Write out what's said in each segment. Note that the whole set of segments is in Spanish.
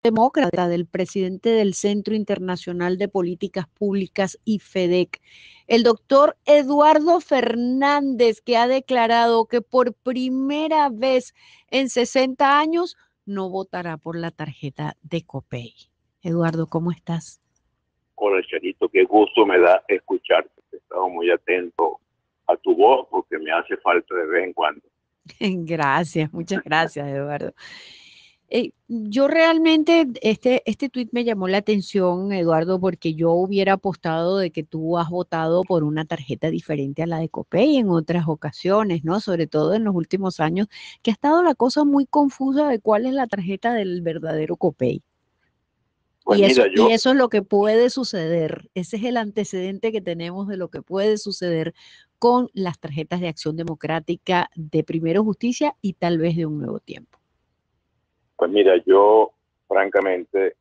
demócrata del presidente del Centro Internacional de Políticas Públicas y FEDEC, el doctor Eduardo Fernández, que ha declarado que por primera vez en 60 años no votará por la tarjeta de Copey. Eduardo, ¿cómo estás? Hola, Charito, qué gusto me da escucharte. He estado muy atento a tu voz porque me hace falta de vez en cuando. Gracias, muchas gracias, Eduardo. Yo realmente, este tuit me llamó la atención, Eduardo, porque yo hubiera apostado de que tú has votado por una tarjeta diferente a la de Copey en otras ocasiones, ¿no? Sobre todo en los últimos años, que ha estado la cosa muy confusa de cuál es la tarjeta del verdadero Copey. Pues mira, Y eso es lo que puede suceder. Ese es el antecedente que tenemos de lo que puede suceder con las tarjetas de Acción Democrática de Primero Justicia y tal vez de Un Nuevo Tiempo. pues mira, yo francamente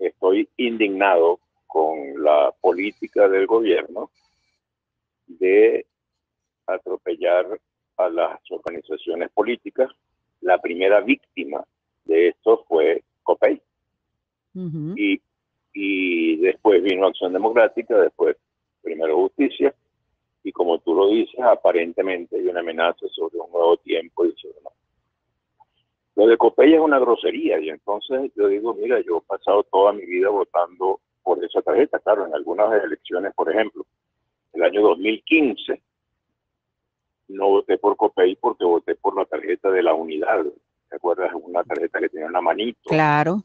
estoy indignado con la política del gobierno de atropellar a las organizaciones políticas. La primera víctima de esto fue Copey. Uh-huh. Y después vino Acción Democrática, después Primero Justicia, y como tú lo dices, aparentemente hay una amenaza sobre Un Nuevo Tiempo y sobre no. Lo de Copey es una grosería, y entonces yo digo, mira, yo he pasado toda mi vida votando por esa tarjeta. Claro, en algunas elecciones, por ejemplo, el año 2015, no voté por Copey porque voté por la tarjeta de la unidad. ¿Te acuerdas? Una tarjeta que tenía una manito. Claro.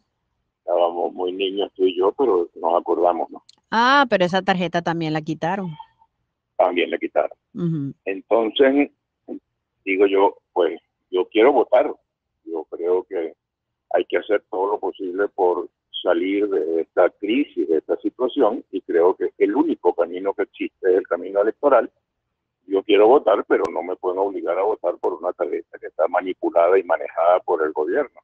Estábamos muy niños tú y yo, pero nos acordamos, ¿no? Ah, pero esa tarjeta también la quitaron. También le quitaron. Uh-huh. Entonces, digo yo, pues yo quiero votar. Yo creo que hay que hacer todo lo posible por salir de esta crisis, de esta situación, y creo que el único camino que existe es el camino electoral. Yo quiero votar, pero no me pueden obligar a votar por una tarjeta que está manipulada y manejada por el gobierno.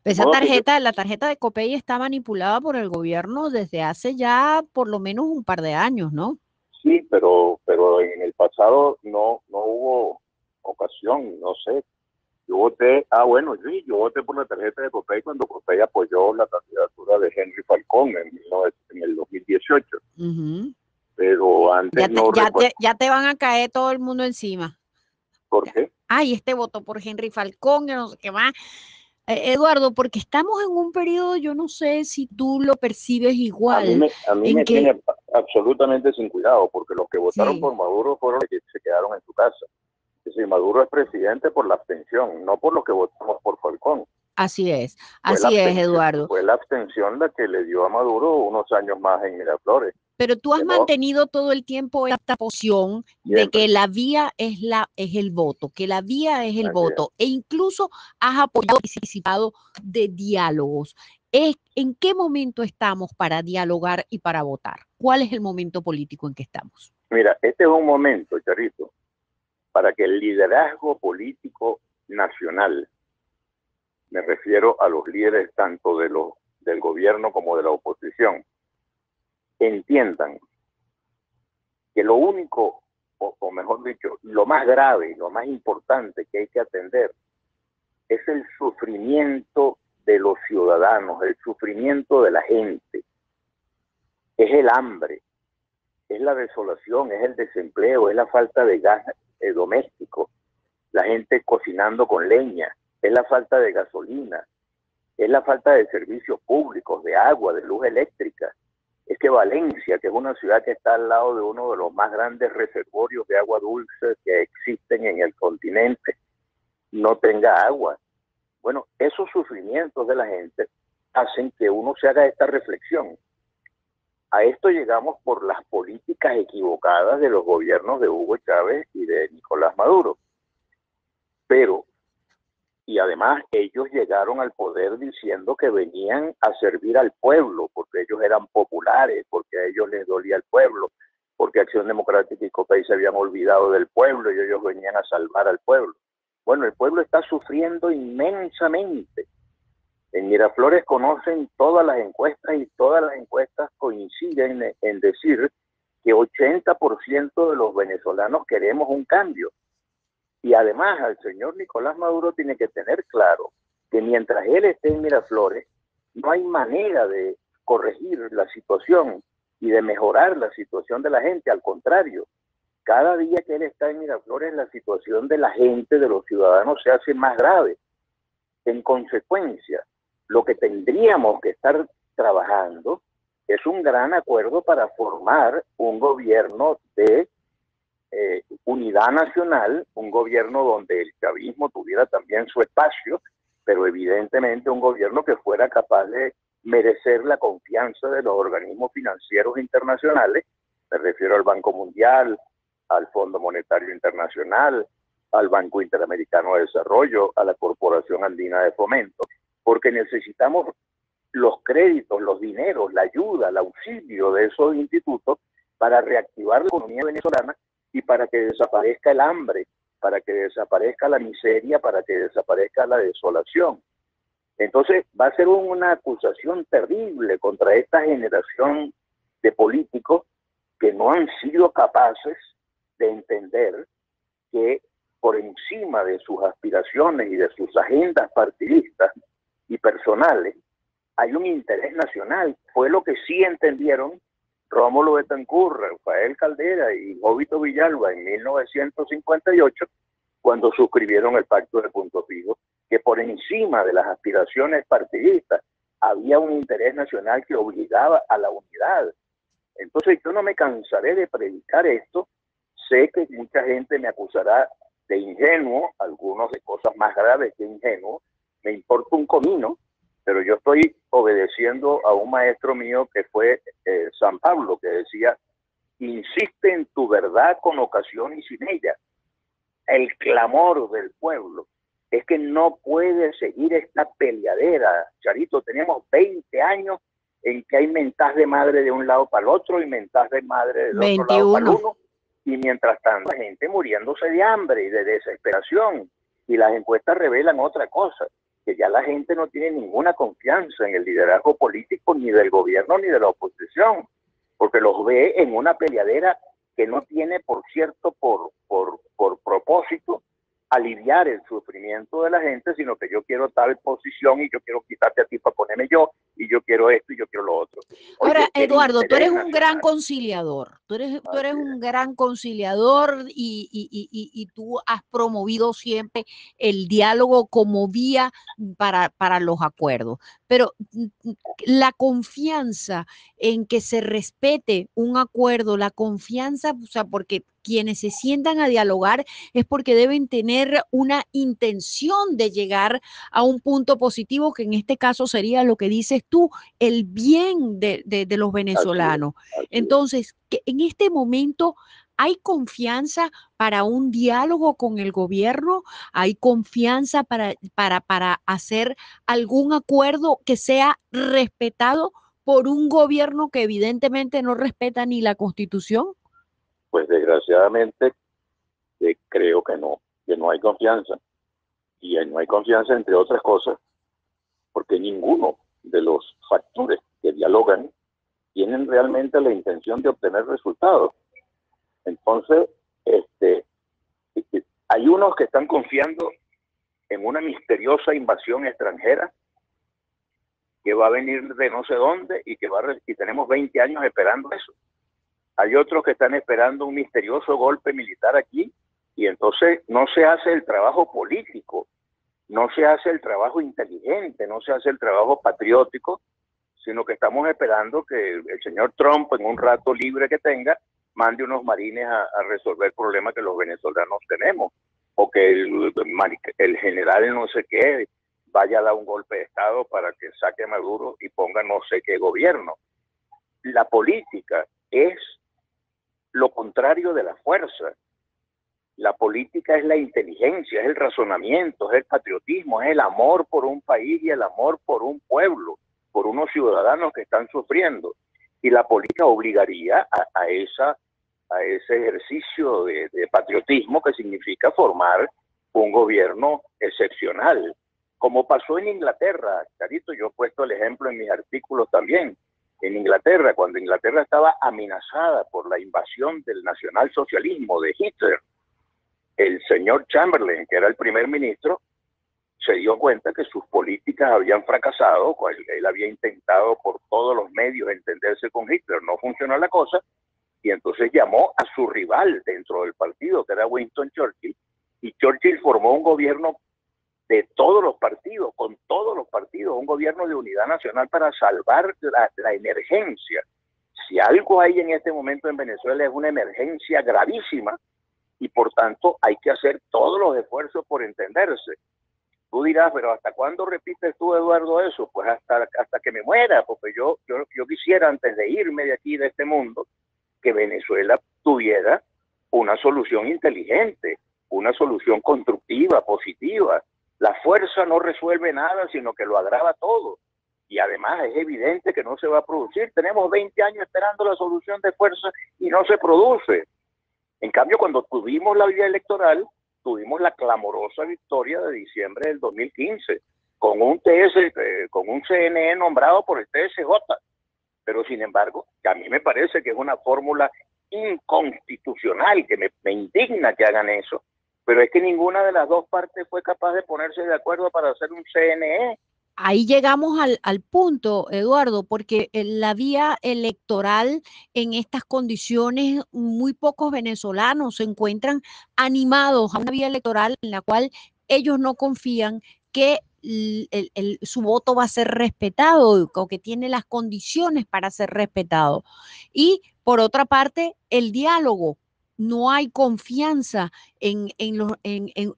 Esa tarjeta, la tarjeta de Copey está manipulada por el gobierno desde hace ya por lo menos un par de años, ¿no? Sí, pero en el pasado no hubo ocasión, no sé. Yo voté, bueno, sí, yo voté por la tarjeta de Copey cuando Copey apoyó la candidatura de Henry Falcón en el 2018. Uh-huh. Pero antes ya te van a caer todo el mundo encima. ¿Por qué? Ay, este votó por Henry Falcón, que no sé qué más. Eduardo, porque estamos en un periodo, yo no sé si tú lo percibes igual. A mí me tiene absolutamente sin cuidado, porque los que votaron por Maduro fueron los que se quedaron en su casa. Es decir, Maduro es presidente por la abstención, no por lo que votamos por Falcón. Así es, Eduardo. Fue la abstención la que le dio a Maduro unos años más en Miraflores. Pero tú has mantenido todo el tiempo esta posición de que la vía es el voto, que la vía es el voto, e incluso has apoyado y participado de diálogos. ¿En qué momento estamos para dialogar y para votar? ¿Cuál es el momento político en que estamos? Mira, este es un momento, Charito, para que el liderazgo político nacional, me refiero a los líderes tanto del gobierno como de la oposición, entiendan que lo único, o mejor dicho, lo más grave y lo más importante que hay que atender es el sufrimiento de los ciudadanos, el sufrimiento de la gente. Es el hambre, es la desolación, es el desempleo, es la falta de gas doméstico, la gente cocinando con leña, es la falta de gasolina, es la falta de servicios públicos, de agua, de luz eléctrica. Es que Valencia, que es una ciudad que está al lado de uno de los más grandes reservorios de agua dulce que existen en el continente, no tenga agua. Bueno, esos sufrimientos de la gente hacen que uno se haga esta reflexión. A esto llegamos por las políticas equivocadas de los gobiernos de Hugo Chávez y de Nicolás Maduro. Pero, y además ellos llegaron al poder diciendo que venían a servir al pueblo, porque ellos eran populares, porque a ellos les dolía el pueblo, porque Acción Democrática y Copey se habían olvidado del pueblo y ellos venían a salvar al pueblo. Bueno, el pueblo está sufriendo inmensamente. En Miraflores conocen todas las encuestas y todas las encuestas coinciden en decir que 80% de los venezolanos queremos un cambio. Y además el señor Nicolás Maduro tiene que tener claro que mientras él esté en Miraflores, no hay manera de corregir la situación y de mejorar la situación de la gente. Al contrario, cada día que él está en Miraflores, la situación de la gente, de los ciudadanos, se hace más grave. En consecuencia, lo que tendríamos que estar trabajando es un gran acuerdo para formar un gobierno de unidad nacional, un gobierno donde el chavismo tuviera también su espacio, pero evidentemente un gobierno que fuera capaz de merecer la confianza de los organismos financieros internacionales. Me refiero al Banco Mundial, al Fondo Monetario Internacional, al Banco Interamericano de Desarrollo, a la Corporación Andina de Fomento, porque necesitamos los créditos, los dineros, la ayuda, el auxilio de esos institutos para reactivar la economía venezolana y para que desaparezca el hambre, para que desaparezca la miseria, para que desaparezca la desolación. Entonces va a ser una acusación terrible contra esta generación de políticos que no han sido capaces de entender que por encima de sus aspiraciones y de sus agendas partidistas y personales hay un interés nacional. Fue lo que sí entendieron Rómulo Betancourt, Rafael Caldera y Jovito Villalba en 1958, cuando suscribieron el Pacto de Punto Fijo, que por encima de las aspiraciones partidistas había un interés nacional que obligaba a la unidad. Entonces yo no me cansaré de predicar esto. Sé que mucha gente me acusará de ingenuo, algunos de cosas más graves que ingenuo. Me importa un comino, pero yo estoy obedeciendo a un maestro mío que fue San Pablo, que decía: insiste en tu verdad con ocasión y sin ella. El clamor del pueblo es que no puede seguir esta peleadera. Charito, tenemos 20 años en que hay mentás de madre de un lado para el otro y mentás de madre del otro lado para el uno, y mientras tanto la gente muriéndose de hambre y de desesperación, y las encuestas revelan otra cosa, que ya la gente no tiene ninguna confianza en el liderazgo político ni del gobierno ni de la oposición, porque los ve en una peleadera que no tiene, por cierto, por propósito aliviar el sufrimiento de la gente, sino que yo quiero tal posición y yo quiero quitarte a ti para ponerme yo, y yo quiero esto y yo quiero lo otro. Oye, ahora, Eduardo, tú eres un gran conciliador, tú eres un gran conciliador y tú has promovido siempre el diálogo como vía para los acuerdos, pero la confianza en que se respete un acuerdo, la confianza, o sea, porque quienes se sientan a dialogar es porque deben tener una intención de llegar a un punto positivo, que en este caso sería lo que dices tú, el bien de los venezolanos. Así es. Entonces, que en este momento hay confianza para un diálogo con el gobierno, hay confianza para hacer algún acuerdo que sea respetado por un gobierno que evidentemente no respeta ni la Constitución. Pues desgraciadamente creo que no hay confianza. Y no hay confianza, entre otras cosas, porque ninguno de los factores que dialogan tienen realmente la intención de obtener resultados. Entonces, hay unos que están confiando en una misteriosa invasión extranjera que va a venir de no sé dónde y y tenemos 20 años esperando eso. Hay otros que están esperando un misterioso golpe militar aquí, y entonces no se hace el trabajo político, no se hace el trabajo inteligente, no se hace el trabajo patriótico, sino que estamos esperando que el señor Trump, en un rato libre que tenga, mande unos marines a resolver problemas que los venezolanos tenemos, o que el general no sé qué vaya a dar un golpe de Estado para que saque a Maduro y ponga no sé qué gobierno. La política es lo contrario de la fuerza. La política es la inteligencia, es el razonamiento, es el patriotismo, es el amor por un país y el amor por un pueblo, por unos ciudadanos que están sufriendo. Y la política obligaría a ese ejercicio de patriotismo, que significa formar un gobierno excepcional, como pasó en Inglaterra. Carito, yo he puesto el ejemplo en mis artículos también. En Inglaterra, cuando Inglaterra estaba amenazada por la invasión del nacionalsocialismo de Hitler, el señor Chamberlain, que era el primer ministro, se dio cuenta que sus políticas habían fracasado, él había intentado por todos los medios entenderse con Hitler, no funcionó la cosa, y entonces llamó a su rival dentro del partido, que era Winston Churchill, y Churchill formó un gobierno de todos los partidos, con todos los partidos, un gobierno de unidad nacional para salvar la emergencia. Si algo hay en este momento en Venezuela es una emergencia gravísima y por tanto hay que hacer todos los esfuerzos por entenderse. Tú dirás, pero ¿hasta cuándo repites tú, Eduardo, eso? Pues hasta que me muera, porque yo quisiera, antes de irme de aquí, de este mundo, que Venezuela tuviera una solución inteligente, una solución constructiva, positiva. La fuerza no resuelve nada, sino que lo agrava todo. Y además es evidente que no se va a producir. Tenemos 20 años esperando la solución de fuerza y no se produce. En cambio, cuando tuvimos la vía electoral, tuvimos la clamorosa victoria de diciembre del 2015, con un CNE nombrado por el TSJ. Pero sin embargo, que a mí me parece que es una fórmula inconstitucional, que me indigna que hagan eso, pero es que ninguna de las dos partes fue capaz de ponerse de acuerdo para hacer un CNE. Ahí llegamos al punto, Eduardo, porque en la vía electoral, en estas condiciones, muy pocos venezolanos se encuentran animados a una vía electoral en la cual ellos no confían que su voto va a ser respetado o que tiene las condiciones para ser respetado. Y por otra parte, el diálogo. No hay confianza en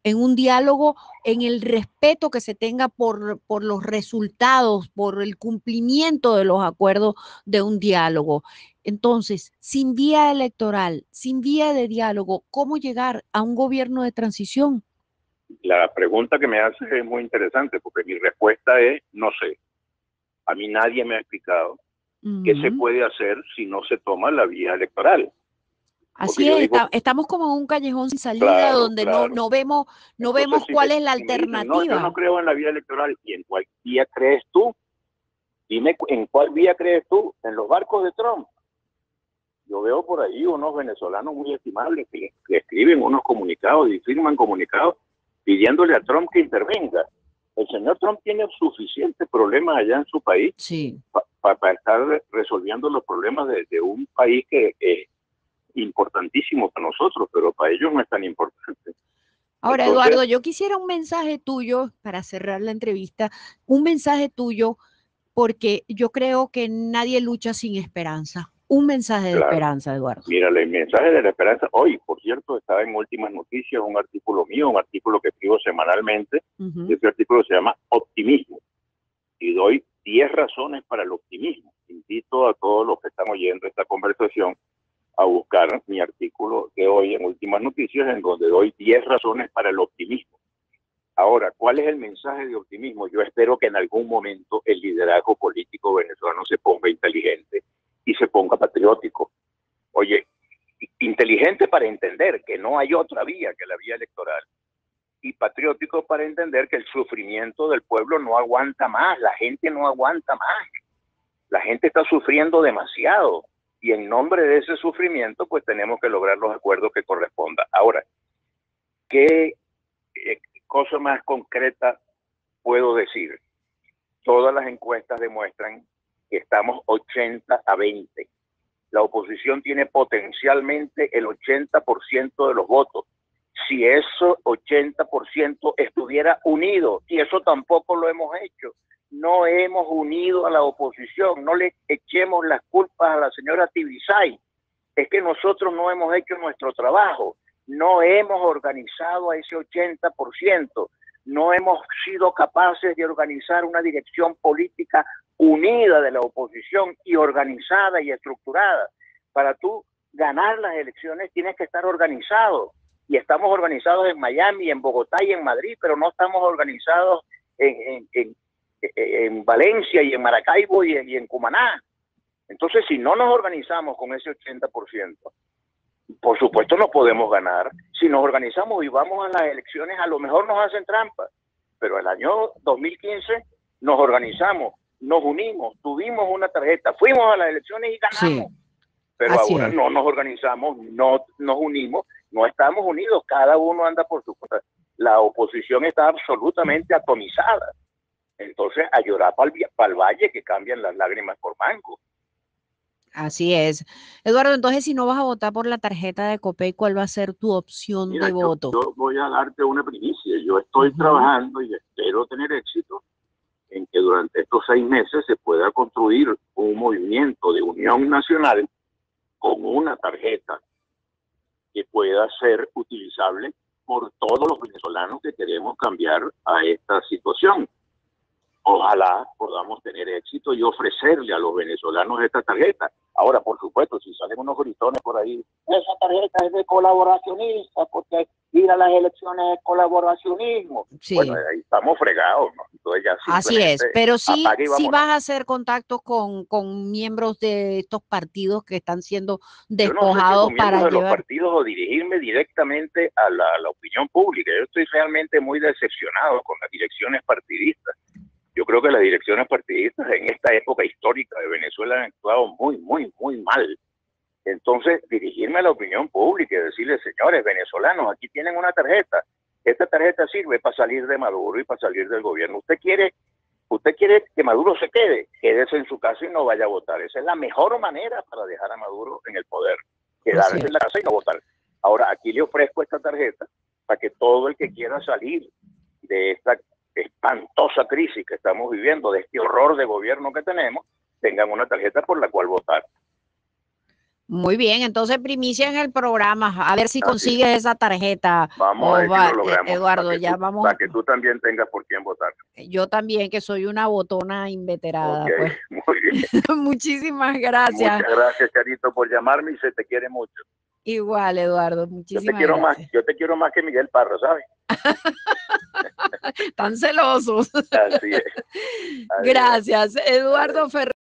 un diálogo, en el respeto que se tenga por los resultados, por el cumplimiento de los acuerdos de un diálogo. Entonces, sin vía electoral, sin vía de diálogo, ¿cómo llegar a un gobierno de transición? La pregunta que me haces es muy interesante, porque mi respuesta es no sé. A mí nadie me ha explicado qué se puede hacer si no se toma la vía electoral. Así es, estamos como en un callejón sin salida, claro, donde claro. no vemos Entonces, cuál es la si alternativa. dicen, no, yo no creo en la vía electoral. ¿Y en cuál vía crees tú? Dime, ¿en cuál vía crees tú? ¿En los barcos de Trump? Yo veo por ahí unos venezolanos muy estimables que escriben unos comunicados y firman comunicados pidiéndole a Trump que intervenga. El señor Trump tiene suficientes problemas allá en su país, sí, para estar resolviendo los problemas de un país que es importantísimo para nosotros, pero para ellos no es tan importante. Ahora, entonces, Eduardo, yo quisiera un mensaje tuyo para cerrar la entrevista, un mensaje tuyo, porque yo creo que nadie lucha sin esperanza. Un mensaje de esperanza, Eduardo. Mira, el mensaje de la esperanza, hoy, por cierto, estaba en Últimas Noticias, un artículo mío, un artículo que escribo semanalmente, y ese artículo se llama Optimismo, y doy 10 razones para el optimismo. Invito a todos los que están oyendo esta conversación a buscar mi artículo de hoy en Últimas Noticias, en donde doy 10 razones para el optimismo. Ahora, ¿cuál es el mensaje de optimismo? Yo espero que en algún momento el liderazgo político venezolano se ponga inteligente y se ponga patriótico. Oye, inteligente para entender que no hay otra vía que la vía electoral, y patriótico para entender que el sufrimiento del pueblo no aguanta más, la gente no aguanta más, la gente está sufriendo demasiado, y en nombre de ese sufrimiento pues tenemos que lograr los acuerdos que correspondan. Ahora, ¿qué cosa más concreta puedo decir? Todas las encuestas demuestran que estamos 80-20. La oposición tiene potencialmente el 80% de los votos. Si ese 80% estuviera unido, y eso tampoco lo hemos hecho, no hemos unido a la oposición, no le echemos las culpas a la señora Tibisay, es que nosotros no hemos hecho nuestro trabajo, no hemos organizado a ese 80%, no hemos sido capaces de organizar una dirección política unida de la oposición y organizada y estructurada. Para tú ganar las elecciones tienes que estar organizado, y estamos organizados en Miami, en Bogotá y en Madrid, pero no estamos organizados en Valencia y en Maracaibo y en Cumaná. Entonces, si no nos organizamos con ese 80%, por supuesto no podemos ganar. Si nos organizamos y vamos a las elecciones, a lo mejor nos hacen trampa, pero el año 2015 nos organizamos, nos unimos, tuvimos una tarjeta, fuimos a las elecciones y ganamos. Sí. Pero así ahora no nos organizamos, no nos unimos, no estamos unidos, cada uno anda por su cuenta. la oposición está absolutamente atomizada. Entonces, a llorar para el valle que cambian las lágrimas por mango. Así es. Eduardo, entonces si no vas a votar por la tarjeta de Copey, ¿cuál va a ser tu opción Mira, de voto? yo voy a darte una primicia. Yo estoy Ujú. trabajando y espero tener éxito en que durante estos 6 meses se pueda construir un movimiento de unión nacional con una tarjeta que pueda ser utilizable por todos los venezolanos que queremos cambiar a esta situación. Ojalá podamos tener éxito y ofrecerle a los venezolanos esta tarjeta. Ahora, por supuesto, si salen unos gritones por ahí, esa tarjeta es de colaboracionista, porque ir a las elecciones es colaboracionismo. Sí. Bueno, ahí estamos fregados, ¿no? Entonces ya Así es, simplemente pero sí, apague y sí vámonos. vas a hacer contactos con miembros de estos partidos que están siendo Yo no sé si despojados con para miembros de los llevar. partidos o dirigirme directamente a la opinión pública. Yo estoy realmente muy decepcionado con las direcciones partidistas. Yo creo que las direcciones partidistas en esta época histórica de Venezuela han actuado muy, muy, muy mal. Entonces, dirigirme a la opinión pública y decirles, señores venezolanos, aquí tienen una tarjeta. Esta tarjeta sirve para salir de Maduro y para salir del gobierno. ¿Usted quiere que Maduro se quede? Quédese en su casa y no vaya a votar. Esa es la mejor manera para dejar a Maduro en el poder. Quedarse en la casa y no votar. Ahora, aquí le ofrezco esta tarjeta para que todo el que quiera salir de esta espantosa crisis que estamos viviendo, de este horror de gobierno que tenemos, tengan una tarjeta por la cual votar. Muy bien, entonces primicia en el programa, a ver si consigues esa tarjeta. Vamos a ver si lo logramos, Eduardo, ya vamos. para que tú también tengas por quién votar. Yo también, que soy una botona inveterada. Okay, pues. muy bien. Muchísimas gracias. Muchas gracias, Charito, por llamarme y se te quiere mucho. Igual, Eduardo, muchísimas gracias. Yo te quiero más que Miguel Parra, ¿sabes? Tan celosos. Así es. Gracias, Eduardo Ferrer.